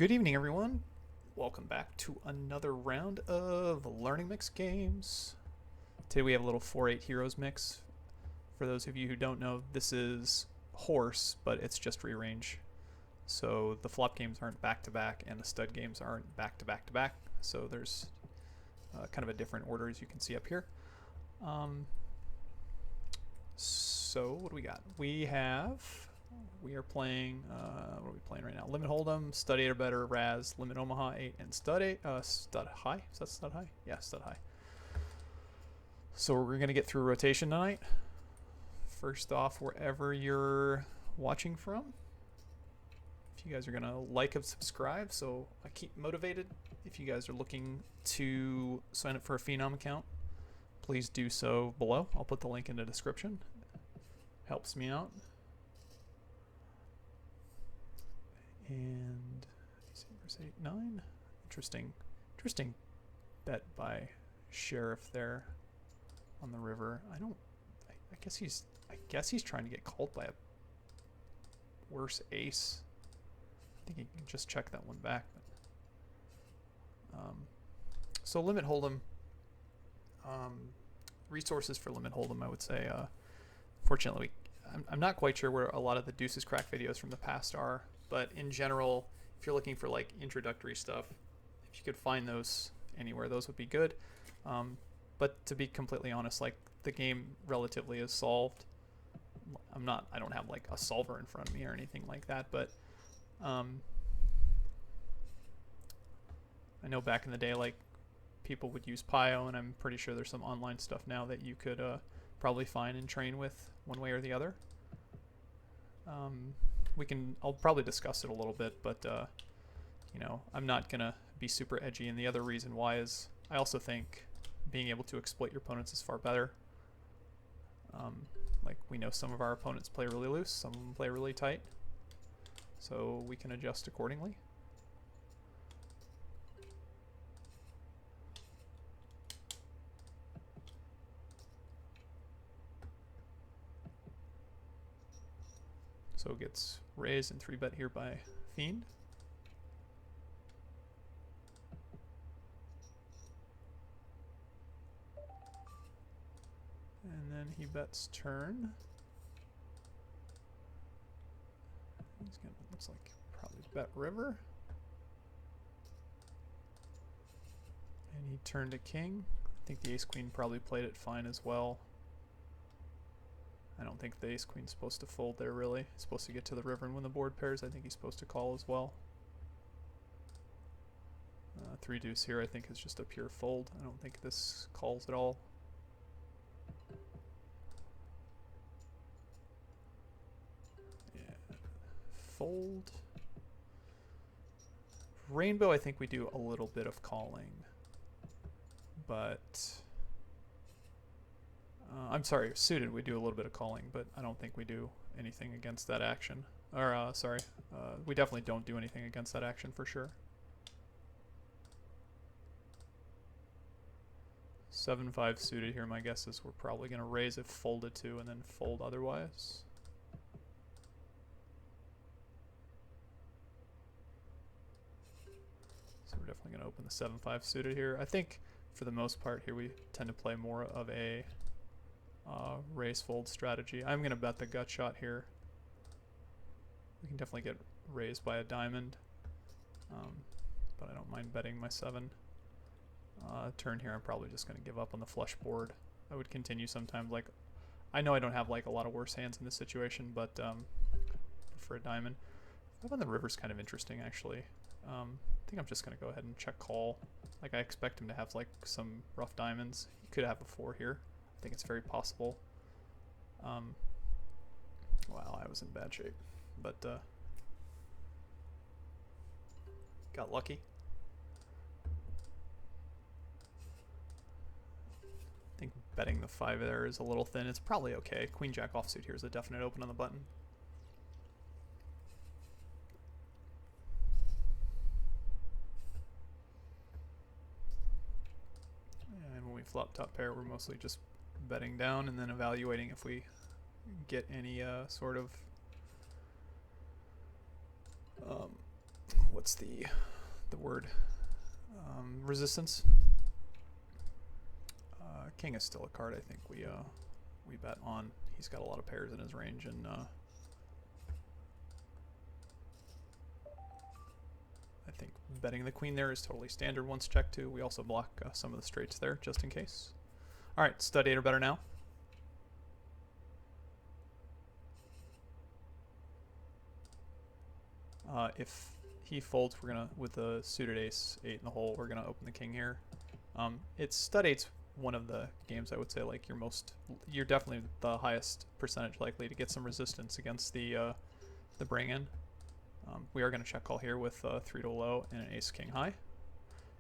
Good evening, everyone. Welcome back to another round of Learning Mix games. Today we have a little 4-8 Heroes mix. For those of you who don't know, this is horse, but it's just rearrange. So the flop games aren't back-to-back, and the stud games aren't back-to-back-to-back. So there's kind of a different order, as you can see up here. So what do we got? We are playing, what are we playing right now? Limit Hold'em, Stud 8 or better, Raz, Limit Omaha 8, and Stud 8, Stud High? Is that Stud High? Yeah, Stud High. So we're going to get through rotation tonight. First off, wherever you're watching from, if you guys are going to like and subscribe so I keep motivated. If you guys are looking to sign up for a Phenom account, please do so below. I'll put the link in the description. Helps me out. And verse 8, 9. Interesting bet by Sheriff there on the river. I guess he's trying to get called by a worse ace. I think he can just check that one back. But, so Limit Hold'em, resources for Limit Hold'em, I would say. Fortunately, I'm not quite sure where a lot of the Deuces Crack videos from the past are. But in general, if you're looking for like introductory stuff, if you could find those anywhere, those would be good. But to be completely honest, like the game relatively is solved. I don't have like a solver in front of me or anything like that, but I know back in the day, like people would use Pio, and I'm pretty sure there's some online stuff now that you could probably find and train with one way or the other. I'll probably discuss it a little bit, but I'm not gonna be super edgy, and the other reason why is I also think being able to exploit your opponents is far better. Like we know some of our opponents play really loose, some of them play really tight, so we can adjust accordingly. So it gets raised and 3-bet here by Fiend. And then he bets turn. He's gonna, looks like probably bet river. And he turned a king. I think the ace queen probably played it fine as well. I don't think the ace queen's supposed to fold there really. He's supposed to get to the river and win the board pairs. I think he's supposed to call as well. 3 deuce here I think is just a pure fold. I don't think this calls at all. Yeah. Fold. Rainbow I think we do a little bit of calling. But I'm sorry, suited we do a little bit of calling, but I don't think we do anything against that action. Or, we definitely don't do anything against that action for sure. 7-5 suited here, my guess is we're probably going to raise if folded to and then fold otherwise. So we're definitely going to open the 7-5 suited here. I think for the most part here we tend to play more of a raise fold strategy. I'm going to bet the gut shot here. We can definitely get raised by a diamond, but I don't mind betting my 7. Turn here I'm probably just going to give up on the flush board. I would continue sometimes, like I know I don't have like a lot of worse hands in this situation, but for a diamond. 5 on the river's kind of interesting actually. I think I'm just going to go ahead and check call. Like I expect him to have like some rough diamonds. He could have a 4 here. I think it's very possible. Wow, I was in bad shape, but got lucky. I think betting the 5 there is a little thin. It's probably okay. Queen Jack offsuit here is a definite open on the button. And when we flop top pair, we're mostly just betting down and then evaluating if we get any sort of what's the word? Resistance. King is still a card I think we bet on. He's got a lot of pairs in his range, and I think betting the queen there is totally standard once checked too. We also block some of the straights there just in case. Alright, stud 8 or better now. If he folds, we're gonna, with the suited ace 8 in the hole, we're gonna open the king here. It's stud 8's one of the games I would say like you're definitely the highest percentage likely to get some resistance against the bring in. We are gonna check call here with 3 to low and an ace king high.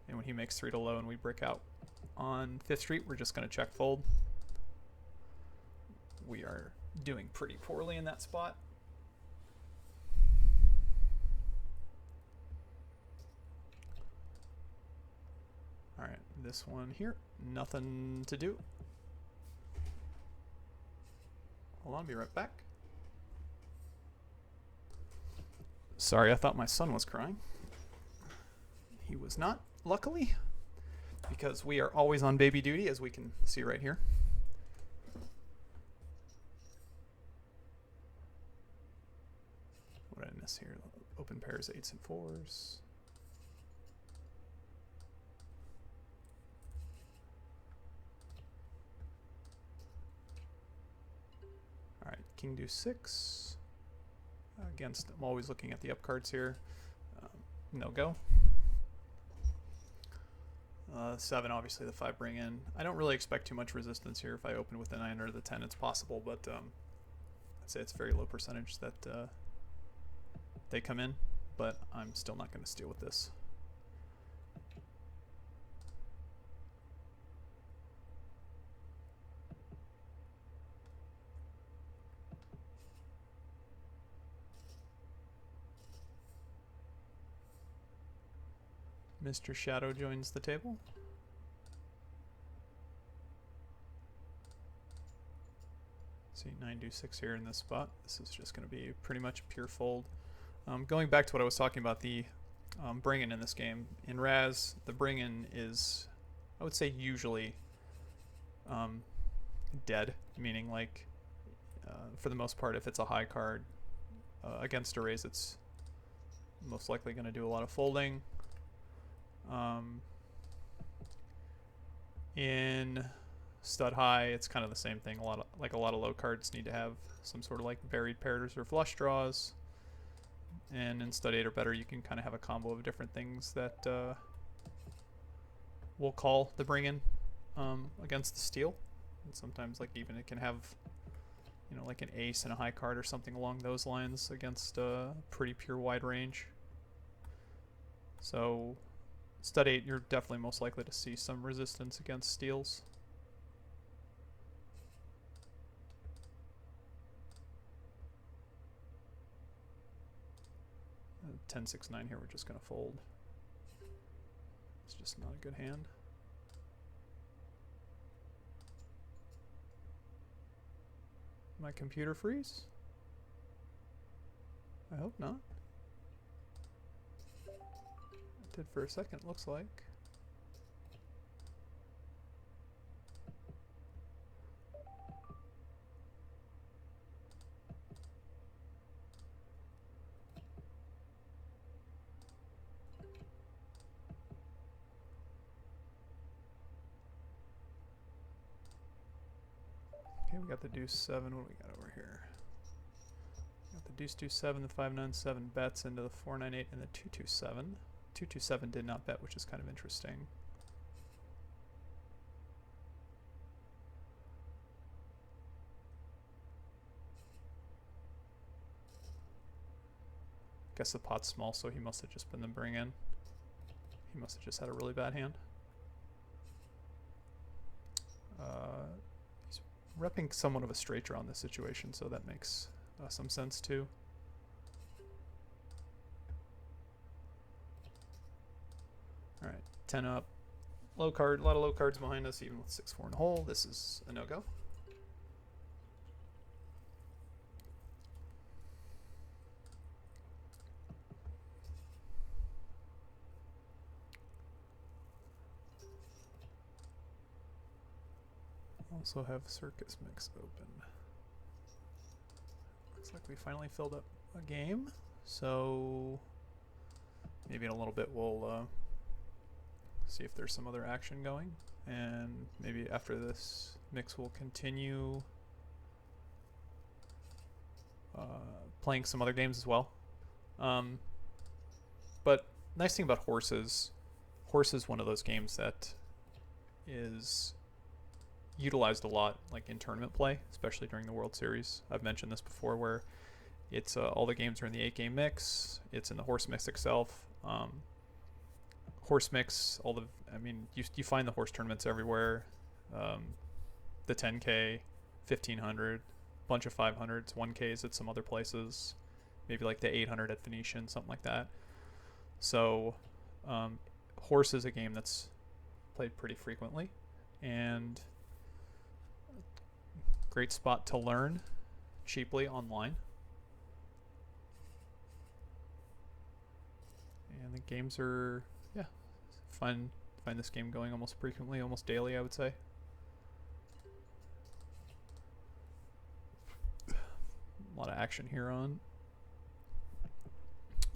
And when he makes 3 to low and we break out on 5th Street, we're just gonna check fold. We are doing pretty poorly in that spot. Alright, this one here, nothing to do. Hold on, be right back. Sorry, I thought my son was crying. He was not, luckily, because we are always on baby duty, as we can see right here. What did I miss here? Open pairs, 8s and 4s. Alright, king deuce 6. Against, I'm always looking at the up cards here. No go. 7, obviously the 5 bring in. I don't really expect too much resistance here. If I open with the 9 or the 10, it's possible, but I'd say it's very low percentage that they come in, but I'm still not going to steal with this. Mr. Shadow joins the table. See, 9 deuce 6 here in this spot. This is just going to be pretty much pure fold. Going back to what I was talking about, the bring-in in this game. In Raz, the bring-in is, I would say, usually dead, meaning like, for the most part, if it's a high card against a raise, it's most likely going to do a lot of folding. In stud high, it's kind of the same thing. A lot of low cards need to have some sort of like buried pairs or flush draws. And in stud 8 or better, you can kind of have a combo of different things that will call the bring in against the steal. And sometimes like even it can have, you know, like an ace and a high card or something along those lines against a pretty pure wide range. So stud 8, you're definitely most likely to see some resistance against steals. 10, 6, 9 here, we're just going to fold. It's just not a good hand. My computer freeze? I hope not. It did for a second, looks like. Okay, we got the deuce 7. What do we got over here? Got the deuce 7, the 5 9 7 bets into the 4 9 8 and the 2 2 7. 2 2 7 did not bet, which is kind of interesting. Guess the pot's small, so he must have just been the bring in. He must have just had a really bad hand. He's repping somewhat of a straight draw in this situation, so that makes some sense too. Alright, 10 up. Low card, a lot of low cards behind us, even with 6-4 in the hole. This is a no-go. Also have circus mix open. Looks like we finally filled up a game, so maybe in a little bit we'll see if there's some other action going, and maybe after this mix we'll continue playing some other games as well. But nice thing about Horse is one of those games that is utilized a lot, like in tournament play, especially during the World Series. I've mentioned this before, where it's all the games are in the 8-game mix. It's in the Horse mix itself. Horse mix, you find the horse tournaments everywhere. The 10K, 1500, bunch of 500s, 1Ks at some other places, maybe like the 800 at Venetian, something like that. So Horse is a game that's played pretty frequently, and great spot to learn cheaply online. And the games are, fun. Find this game going almost frequently, almost daily, I would say. A lot of action here on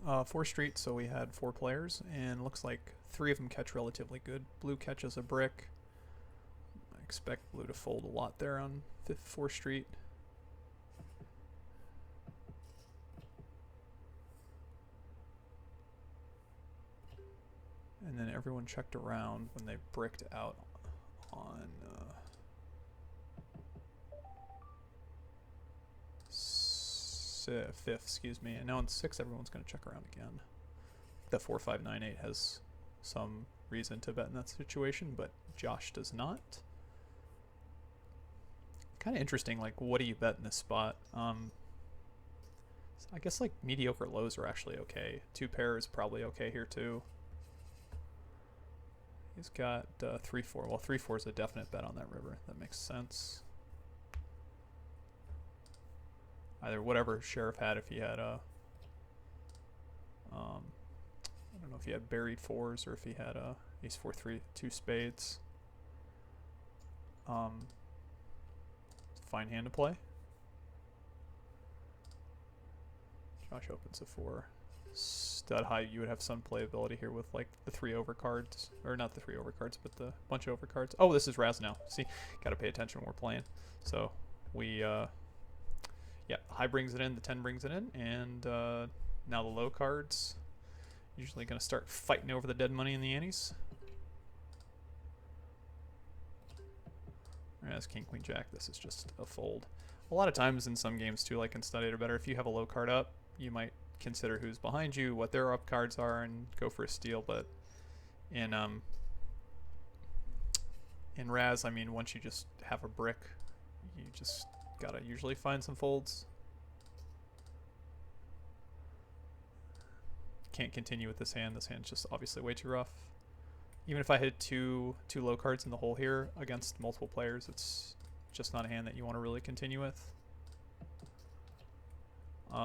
4th Street, so we had 4 players, and looks like 3 of them catch relatively good. Blue catches a brick. I expect blue to fold a lot there on 4th Street. And then everyone checked around when they bricked out on 5th, excuse me. And now on 6th, everyone's going to check around again. The 4, 5, 9, 8 has some reason to bet in that situation, but Josh does not. Kind of interesting, like, what do you bet in this spot? I guess, like, mediocre lows are actually okay. 2 pair is probably okay here, too. He's got 3-4. Well, 3-4 is a definite bet on that river. That makes sense. Either whatever Sheriff had, if he had I don't know if he had buried 4s or if he had ace 4 3 2 spades. Fine hand to play. Josh opens a 4. Stud high, you would have some playability here with like the 3 overcards, or not the 3 overcards, but the bunch of overcards. Oh, this is Raz now. See, gotta pay attention when we're playing. So we, high brings it in, the 10 brings it in, and now the low cards. Usually gonna start fighting over the dead money in the antes. Whereas King, Queen, Jack, this is just a fold. A lot of times in some games too, like in Study It or Better, if you have a low card up, you might consider who's behind you, what their up cards are, and go for a steal. But in Raz, I mean, once you just have a brick, you just gotta usually find some folds. Can't continue with this hand. This hand's just obviously way too rough. Even if I hit two low cards in the hole here against multiple players, it's just not a hand that you want to really continue with.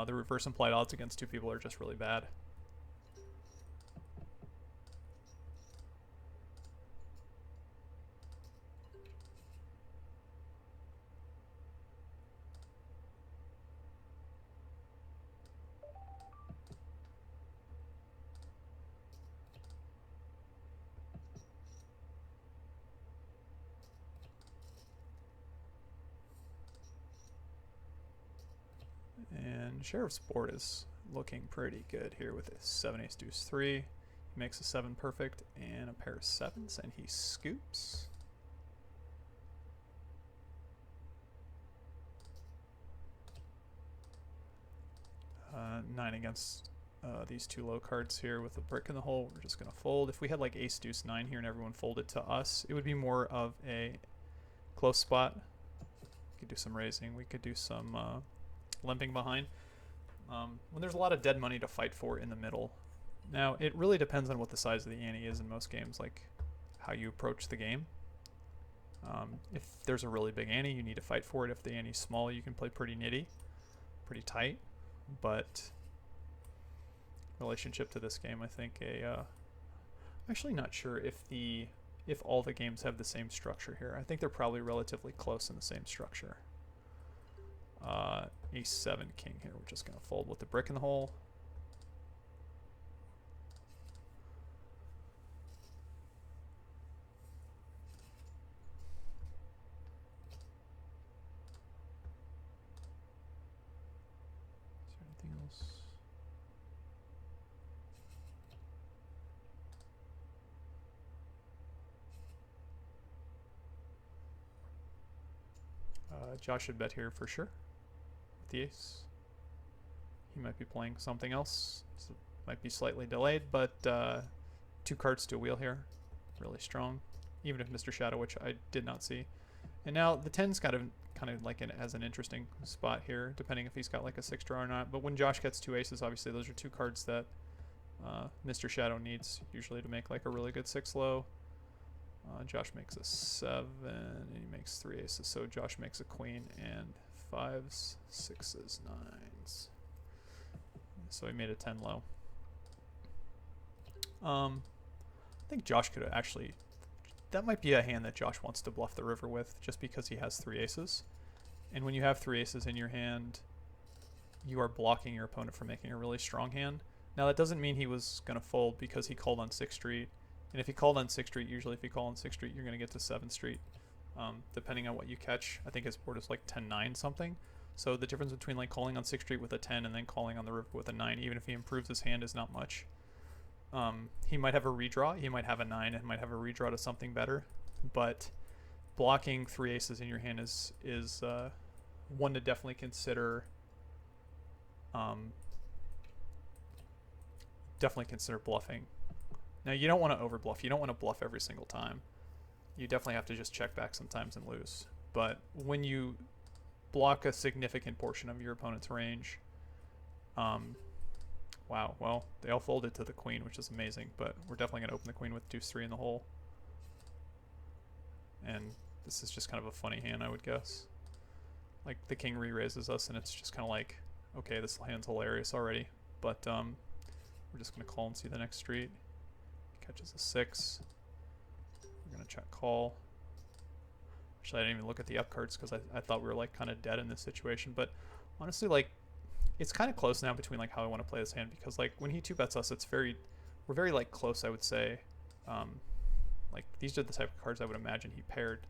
The reverse implied odds against 2 people are just really bad. And Sheriff's board is looking pretty good here with a 7 ace deuce 3. He makes a 7 perfect and a pair of 7s, and he scoops. Nine against these 2 low cards here with a brick in the hole. We're just gonna fold. If we had like ace deuce 9 here and everyone folded to us, it would be more of a close spot. We could do some raising. We could do some limping behind. When there's a lot of dead money to fight for in the middle. Now, it really depends on what the size of the ante is in most games, like how you approach the game. If there's a really big ante, you need to fight for it. If the ante's small, you can play pretty nitty, pretty tight. But relationship to this game, I think I'm actually not sure if if all the games have the same structure here. I think they're probably relatively close in the same structure. A7 king here. We're just going to fold with the brick in the hole. Is there anything else? Josh should bet here for sure with the ace. He might be playing something else. So might be slightly delayed, but 2 cards to a wheel here. Really strong. Even if Mr. Shadow, which I did not see. And now the 10's kind of like as an interesting spot here, depending if he's got like a 6 draw or not. But when Josh gets 2 aces, obviously those are 2 cards that Mr. Shadow needs usually to make like a really good 6 low. Josh makes a 7 and he makes 3 aces. So Josh makes a queen and 5s, 6s, 9s. So he made a 10 low. I think Josh could actually, that might be a hand that Josh wants to bluff the river with just because he has 3 aces. And when you have 3 aces in your hand, you are blocking your opponent from making a really strong hand. Now that doesn't mean he was going to fold because he called on 6th street. And if he called on 6th street, usually if you call on 6th street, you're going to get to 7th street. Depending on what you catch, I think his board is like 10-9 something. So the difference between like calling on 6th street with a 10 and then calling on the river with a 9, even if he improves his hand, is not much. He might have a redraw, he might have a 9 and might have a redraw to something better. But blocking 3 aces in your hand is one to definitely consider. Definitely consider bluffing. Now you don't want to overbluff. You don't want to bluff every single time. You definitely have to just check back sometimes and lose. But when you block a significant portion of your opponent's range, wow, well, they all folded to the queen, which is amazing, but we're definitely going to open the queen with deuce 3 in the hole. And this is just kind of a funny hand, I would guess. Like, the king re-raises us, and it's just kind of like, okay, this hand's hilarious already, but we're just going to call and see the next street. Catches a 6. We're going to check call. Actually, I didn't even look at the up cards because I thought we were like kind of dead in this situation, but honestly, like, it's kind of close now between like how I want to play this hand, because like when he 2-bets us, we're very like close, I would say. Like these are the type of cards I would imagine he paired,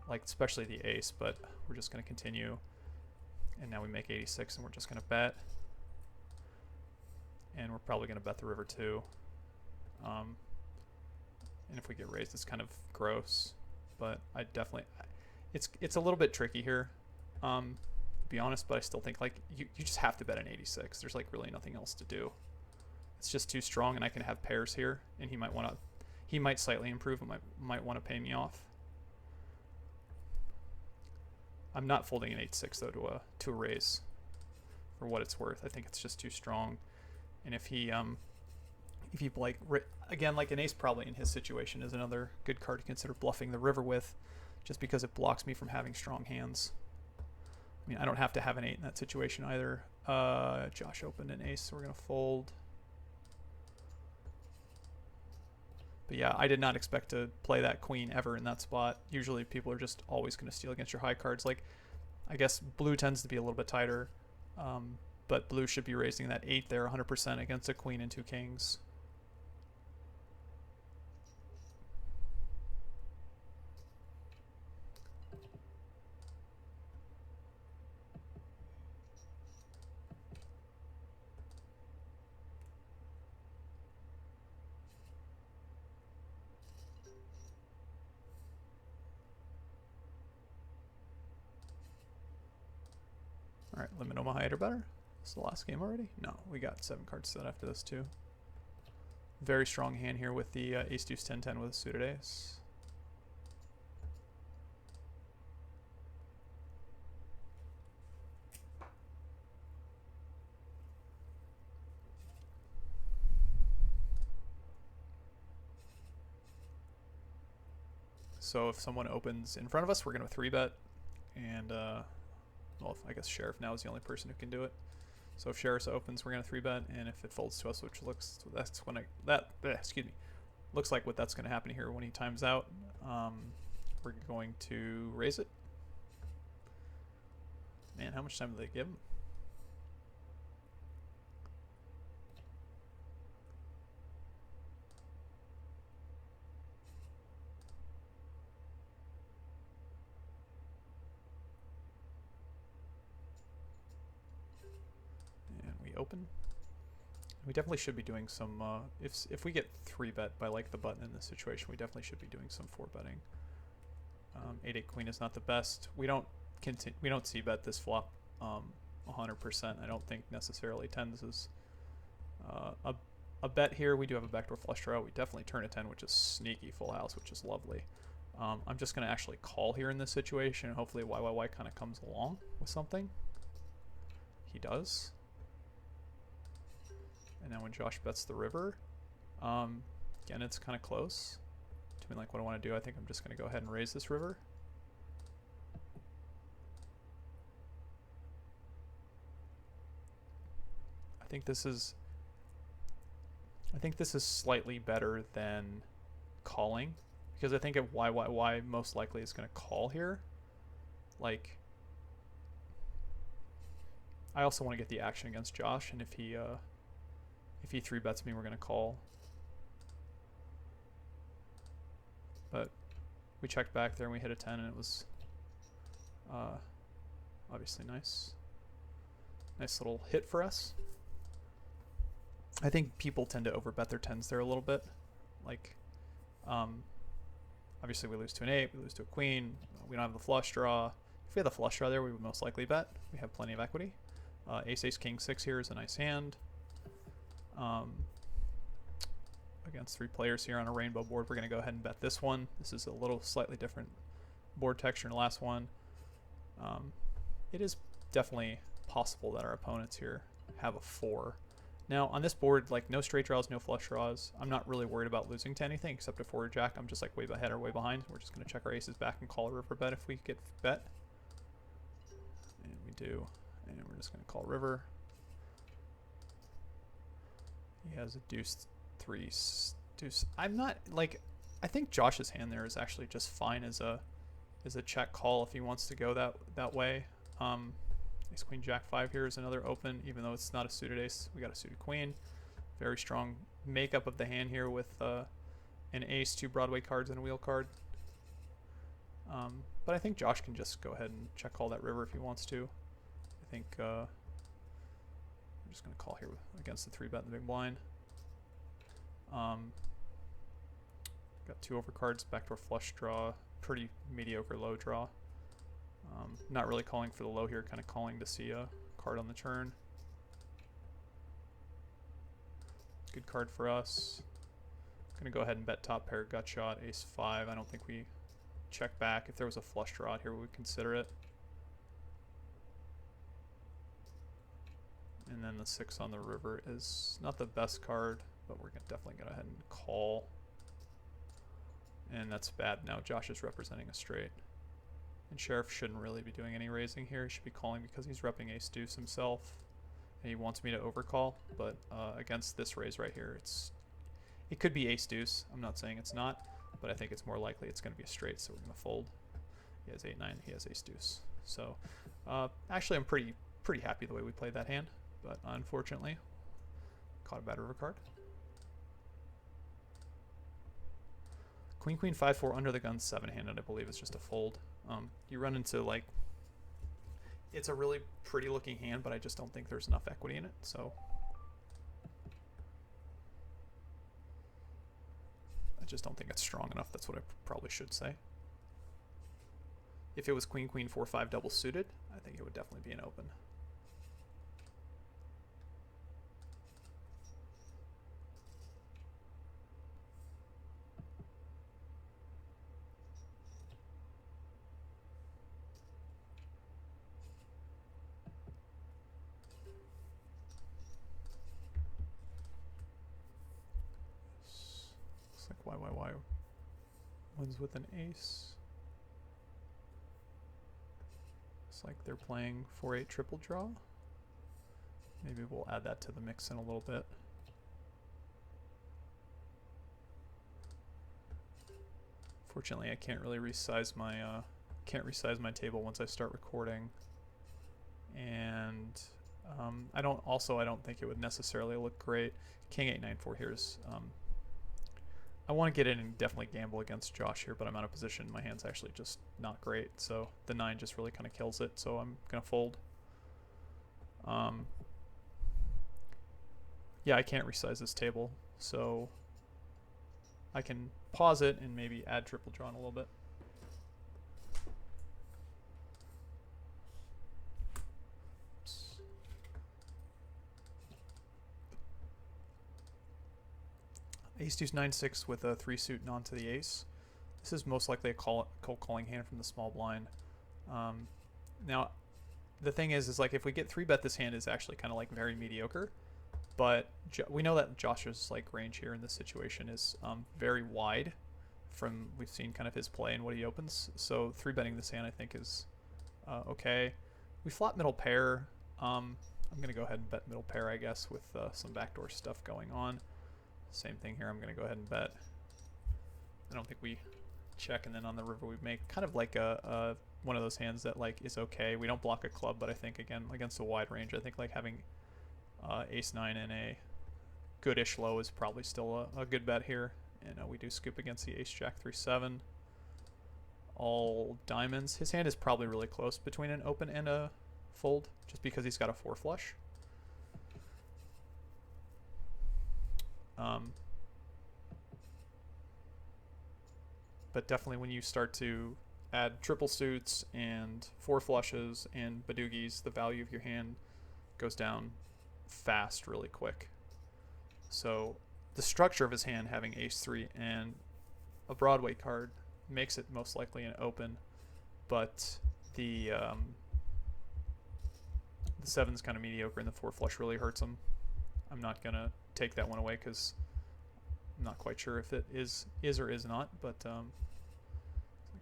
like especially the ace, but we're just going to continue. And now we make 86 and we're just going to bet. And we're probably going to bet the river too. And if we get raised, it's kind of gross, but I definitely, it's a little bit tricky here, to be honest, but I still think like you just have to bet an 86. There's like really nothing else to do. It's just too strong, and I can have pairs here, and he might slightly improve and might want to pay me off. I'm not folding an 8-6 though to a raise for what it's worth. I think it's just too strong. And if he like again, like an ace probably in his situation is another good card to consider bluffing the river with, just because it blocks me from having strong hands. I mean, I don't have to have an 8 in that situation either. Josh opened an ace, so we're gonna fold. But yeah, I did not expect to play that queen ever in that spot. Usually people are just always going to steal against your high cards. Like, I guess blue tends to be a little bit tighter, but blue should be raising that 8 there 100% against a queen and 2 kings. Alright, limit on my height or better. It's the last game already? No, we got 7 cards set after this too. Very strong hand here with the ace deuce 10-10 with a suited ace. So if someone opens in front of us, we're going to 3-bet, and well, I guess Sheriff now is the only person who can do it. So if Sheriff opens, we're going to 3-bet, and if it folds to us, which looks, that's when excuse me. looks like what that's going to happen here when he times out. We're going to raise it. Man, how much time do they give him? And we open. We definitely should be doing some, if we get 3-bet by like the button in this situation, we definitely should be doing some 4-betting. 8-8 queen is not the best. We don't c-bet this flop 100%. I don't think necessarily 10s is a bet here. We do have a backdoor flush draw. We definitely turn a 10, which is sneaky full house, which is lovely. I'm just going to actually call here in this situation, and hopefully YYY kind of comes along with something. He does. And now when Josh bets the river, again, it's kind of close to me. Like, what I want to do, I think I'm just going to go ahead and raise this river. I think this is slightly better than calling, because I think if YYY most likely is going to call here. Like, I also want to get the action against Josh, and if he 3-bets me, we're going to call. But we checked back there and we hit a 10, and it was obviously nice. Nice little hit for us. I think people tend to overbet their 10s there a little bit. Like, obviously we lose to an 8, we lose to a queen, we don't have the flush draw. If we had the flush draw there, we would most likely bet. We have plenty of equity. Ace, ace, king, 6 here is a nice hand. Against 3 players here on a rainbow board, we're going to go ahead and bet this one. This is a little slightly different board texture than the last one. It is definitely possible that our opponents here have a 4. Now on this board, like, no straight draws, no flush draws. I'm not really worried about losing to anything except a forward jack. I'm just like way ahead or way behind. We're just going to check our aces back and call a river bet if we get bet. And we do. And we're just going to call river. He has a deuce, 3, deuce. I'm not, like, I think Josh's hand there is actually just fine as a check call if he wants to go that way. Ace queen jack 5 here is another open, even though it's not a suited ace. We got a suited queen. Very strong makeup of the hand here with an ace, 2 Broadway cards, and a wheel card. But I think Josh can just go ahead and check call that river if he wants to. I think I'm just going to call here against the 3-bet in the big blind. Got 2 overcards, backdoor flush draw, pretty mediocre low draw. Not really calling for the low here, kind of calling to see a card on the turn. Good card for us. Gonna go ahead and bet top pair, gut shot, ace 5. I don't think we check back. If there was a flush draw out here, we would consider it. And then the 6 on the river is not the best card, but we're definitely going to go ahead and call. And that's bad. Now Josh is representing a straight. And Sheriff shouldn't really be doing any raising here. He should be calling because he's repping ace deuce himself. And he wants me to overcall. But against this raise right here, it could be ace deuce. I'm not saying it's not, but I think it's more likely it's going to be a straight, so we're going to fold. He has 8-9, he has ace deuce. So actually I'm pretty happy the way we played that hand. But unfortunately, caught a bad river card. Queen, queen, 5-4 under the gun, 7-handed, I believe, is just a fold. You run into, like, it's a really pretty looking hand, but I just don't think there's enough equity in it, so I just don't think it's strong enough. That's what I probably should say. If it was queen, queen, 4-5 double suited, I think it would definitely be an open. YYY wins with an ace. It's like they're playing 4-8 triple draw. Maybe we'll add that to the mix in a little bit. Fortunately, I can't really resize my table once I start recording, and I don't think it would necessarily look great. King 8 9 4 here is I want to get in and definitely gamble against Josh here, but I'm out of position. My hand's actually just not great, so the 9 just really kind of kills it, so I'm gonna fold. Yeah, I can't resize this table, so I can pause it and maybe add triple drawn a little bit. Ace deuce 9 6 with a 3 suit and onto the ace. This is most likely a cold calling hand from the small blind. Now, the thing is like if we get 3-bet, this hand is actually kind of like very mediocre. But we know that Josh's like range here in this situation is very wide. From we've seen kind of his play and what he opens. So 3-betting this hand I think is okay. We flop middle pair. I'm gonna go ahead and bet middle pair I guess with some backdoor stuff going on. Same thing here. I'm going to go ahead and bet. I don't think we check, and then on the river we make kind of like a one of those hands that like is okay. We don't block a club, but I think again against a wide range, I think like having ace 9 and a goodish low is probably still a good bet here. And we do scoop against the ace jack 3 7. All diamonds. His hand is probably really close between an open and a fold, just because he's got a 4 flush. But definitely when you start to add triple suits and 4 flushes and badoogies, the value of your hand goes down fast really quick. So the structure of his hand having ace 3 and a Broadway card makes it most likely an open, but the 7's kind of mediocre and the 4 flush really hurts him. I'm not going to take that one away because I'm not quite sure if it is or is not, but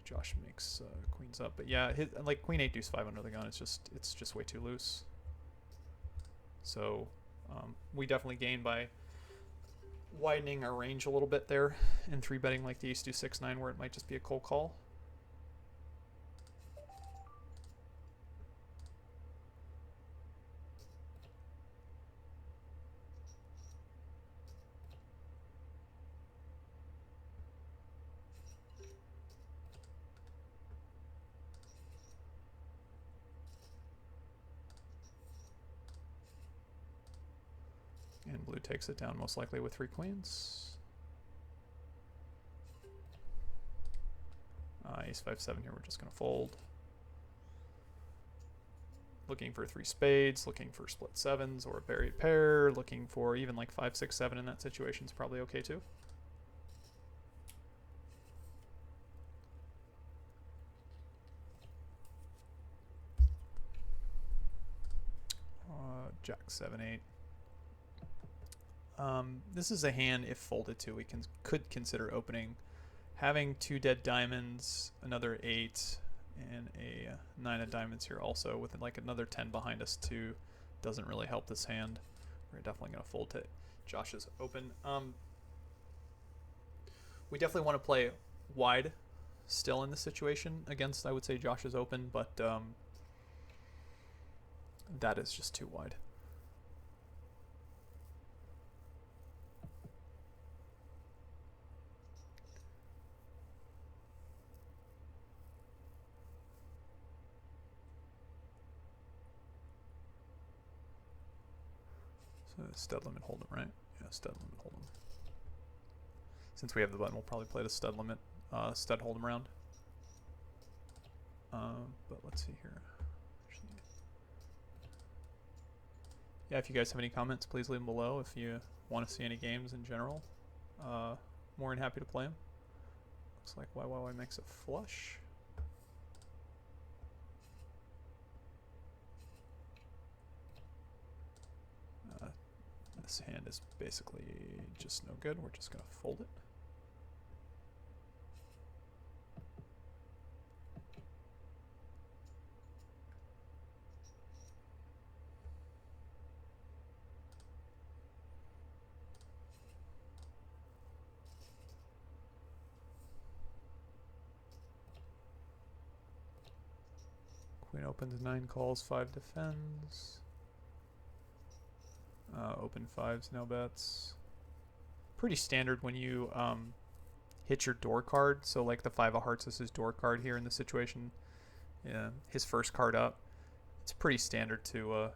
Josh makes queens up. But yeah, like queen 8 deuce 5 under the gun, it's just way too loose. So we definitely gain by widening our range a little bit there and 3-betting like the ace deuce 6 9 where it might just be a cold call. And blue takes it down most likely with 3 queens. Ace 5 7 here, we're just going to fold. Looking for 3 spades, looking for split 7s or a buried pair, looking for even like 5 6 7 in that situation is probably okay too. Jack 7 8. This is a hand, if folded to, we could consider opening. Having 2 dead diamonds, another 8, and a 9 of diamonds here also, with like another 10 behind us too, doesn't really help this hand. We're definitely going to fold to Josh's open. We definitely want to play wide still in this situation against, I would say, Josh's open, but that is just too wide. Stud limit hold'em, right? Yeah, stud limit hold'em. Since we have the button, we'll probably play the stud limit, stud hold'em round. But let's see here. Yeah, if you guys have any comments, please leave them below. If you want to see any games in general, more than happy to play them. Looks like YYY makes a flush. This hand is basically just no good. We're just going to fold it. Queen opens, 9 calls, 5 defends. Open 5s, no bets. Pretty standard when you hit your door card. So like the 5 of hearts is his door card here in this situation. Yeah, his first card up. It's pretty standard to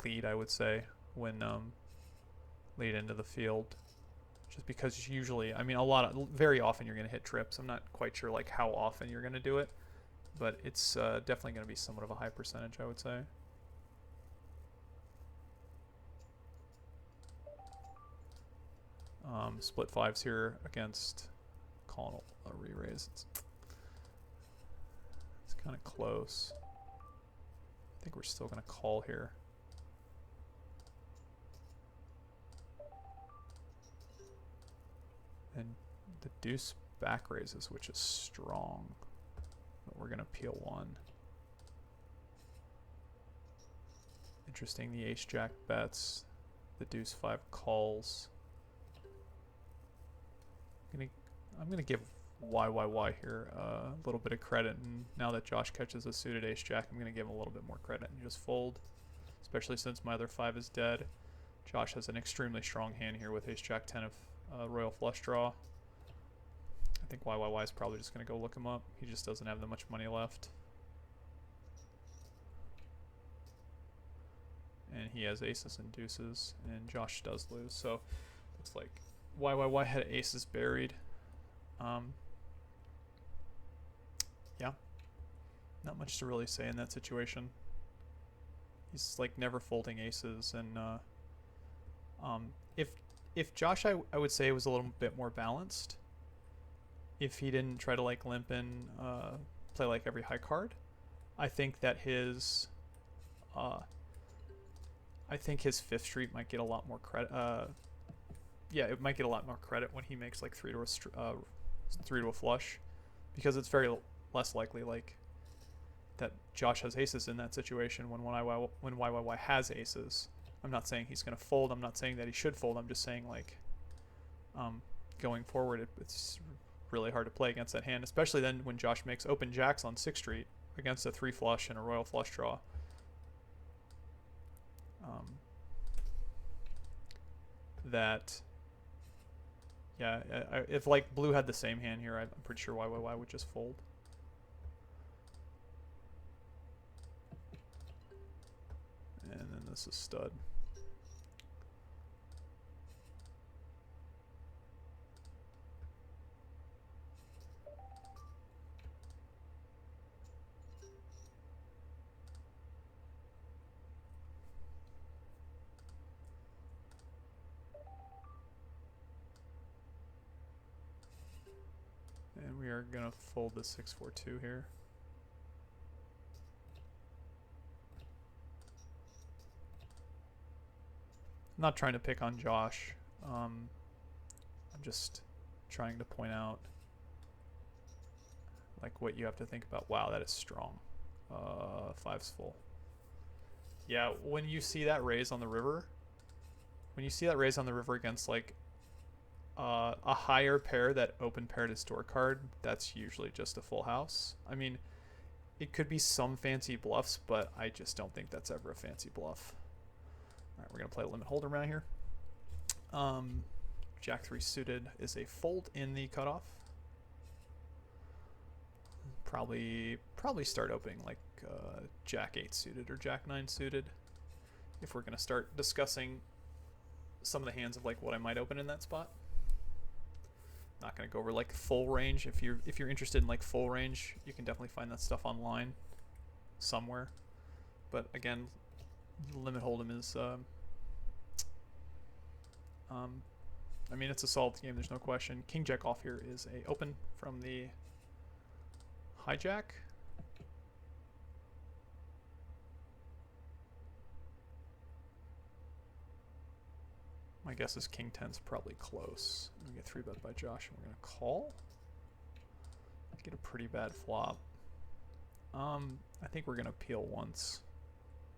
lead, I would say, when lead into the field. Just because usually, I mean, very often you're going to hit trips. I'm not quite sure like how often you're going to do it, but it's definitely going to be somewhat of a high percentage, I would say. Split 5s here against calling a re-raise. It's kind of close. I think we're still going to call here. And the deuce back raises, which is strong. But we're going to peel 1. Interesting, the ace jack bets. The deuce 5 calls. I'm gonna give YYY here a little bit of credit, and now that Josh catches a suited ace jack, I'm gonna give him a little bit more credit and just fold, especially since my other 5 is dead. Josh has an extremely strong hand here with ace jack 10 of royal flush draw. I think YYY is probably just gonna go look him up. He just doesn't have that much money left, and he has aces and deuces, and Josh does lose. So looks like YYY had aces buried. Yeah, not much to really say in that situation. He's like never folding aces, and if Josh, I would say, was a little bit more balanced. If he didn't try to like limp in, play like every high card, I think that his Fifth Street might get a lot more credit. Yeah, it might get a lot more credit when he makes like 3 to a flush, because it's very less likely like that Josh has aces in that situation when YYY has aces. I'm not saying he's going to fold. I'm not saying that he should fold. I'm just saying like going forward, it's really hard to play against that hand, especially then when Josh makes open jacks on 6th Street against a 3 flush and a royal flush draw. Yeah, if like blue had the same hand here, I'm pretty sure YYY would just fold. And then this is stud. And we are going to fold the 6-4-2 here. I'm not trying to pick on Josh. I'm just trying to point out like what you have to think about. Wow, that is strong. 5's full. Yeah, when you see that raise on the river, against like a higher pair that open paired his door card, that's usually just a full house. I mean, it could be some fancy bluffs, but I just don't think that's ever a fancy bluff. All right, we're gonna play a limit hold'em around here. Jack 3 suited is a fold in the cutoff. Probably start opening like Jack 8 suited or Jack 9 suited if we're gonna start discussing some of the hands of like what I might open in that spot. Not gonna go over like full range. If you're interested in like full range, you can definitely find that stuff online somewhere. But again, limit hold'em is I mean, it's a solved game, there's no question. King Jack off here is a open from the hijack. My guess is King 10's probably close. We get 3-bet by Josh, and we're gonna call. Get a pretty bad flop. I think we're gonna peel once.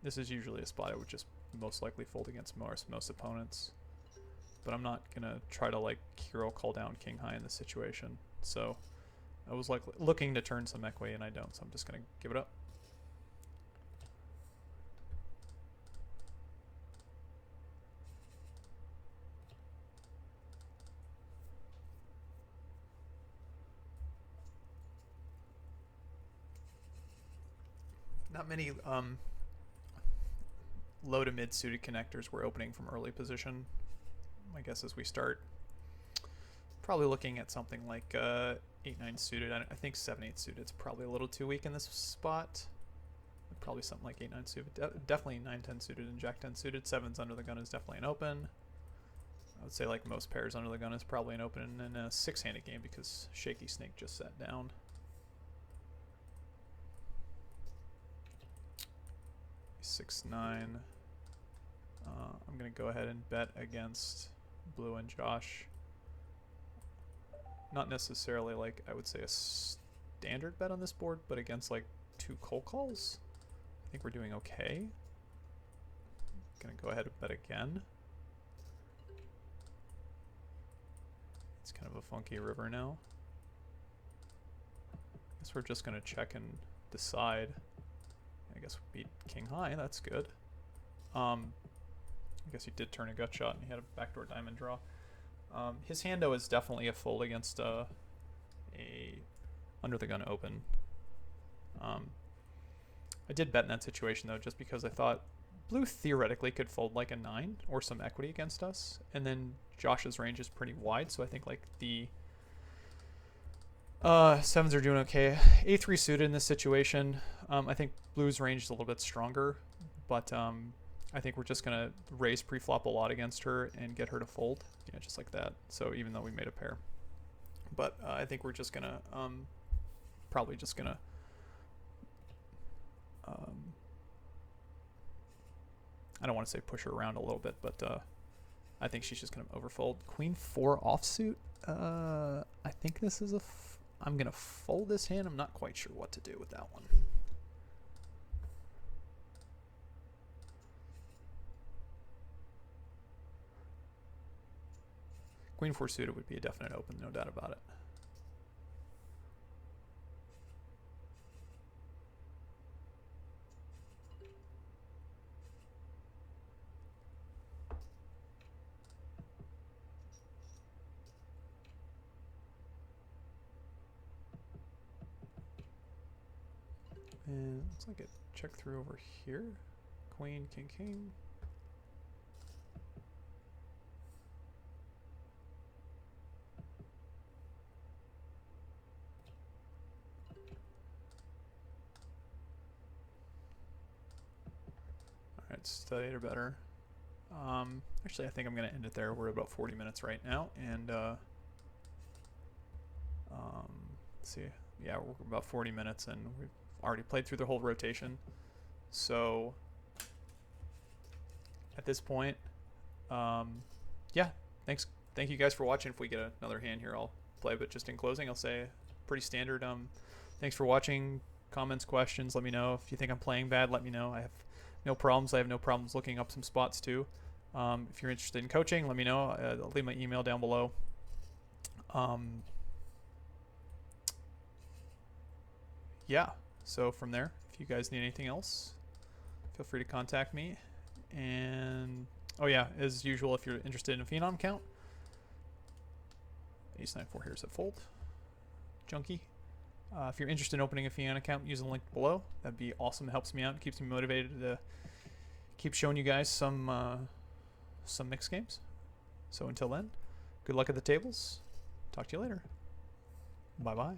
This is usually a spot I would just most likely fold against most opponents, but I'm not gonna try to like hero call down King High in this situation. So I was like looking to turn some equity, and I don't, so I'm just gonna give it up. not many low to mid suited connectors we're opening from early position. My guess is we start probably looking at something like 8-9 suited. I think 7-8 suited is probably a little too weak in this spot. Probably something like 8-9 suited. Definitely 9-10 suited and Jack-10 suited. 7s under the gun is definitely an open. I would say like most pairs under the gun is probably an open, and then a 6-handed game because Shaky Snake just sat down. Six nine. I'm gonna go ahead and bet against Blue and Josh. Not necessarily like I would say a standard bet on this board, but against like 2 cold calls, I think we're doing okay. Gonna go ahead and bet again. It's kind of a funky river now. Guess we're just gonna check and decide. I guess we beat king high, that's good. I guess he did turn a gut shot and he had a backdoor diamond draw. His hand though is definitely a fold against a under the gun open. I did bet in that situation though, just because I thought blue theoretically could fold like a 9 or some equity against us, and then Josh's range is pretty wide, so I think like the 7s are doing okay. A3 suited in this situation. I think blue's range is a little bit stronger, but I think we're just gonna raise pre-flop a lot against her and get her to fold, just like that. So even though we made a pair, but I think we're just gonna probably just gonna I don't want to say push her around a little bit, but I think she's just gonna overfold. Queen 4 offsuit. I think this is I'm gonna fold this hand. I'm not quite sure what to do with that one. Queen 4 suited would be a definite open, no doubt about it. And looks like it checked through over here. Queen, king, king. Alright, studied or better. Actually, I think I'm going to end it there. We're at about 40 minutes right now. And, let's see. Yeah, we're about 40 minutes and we've already played through the whole rotation. So, at this point, yeah, thank you guys for watching. If we get another hand here, I'll play. But just in closing, I'll say pretty standard. Thanks for watching. Comments, questions, let me know. If you think I'm playing bad, let me know. I have no problems. I have no problems looking up some spots too. If you're interested in coaching, let me know. I'll leave my email down below. Yeah, so from there, if you guys need anything else, feel free to contact me. And oh yeah, as usual, if you're interested in a Phenom account, ace-9-4 here's at fold. Junkie. If you're interested in opening a Phenom account, use the link below. That'd be awesome. It helps me out. It keeps me motivated to keep showing you guys some mixed games. So until then, good luck at the tables. Talk to you later. Bye-bye.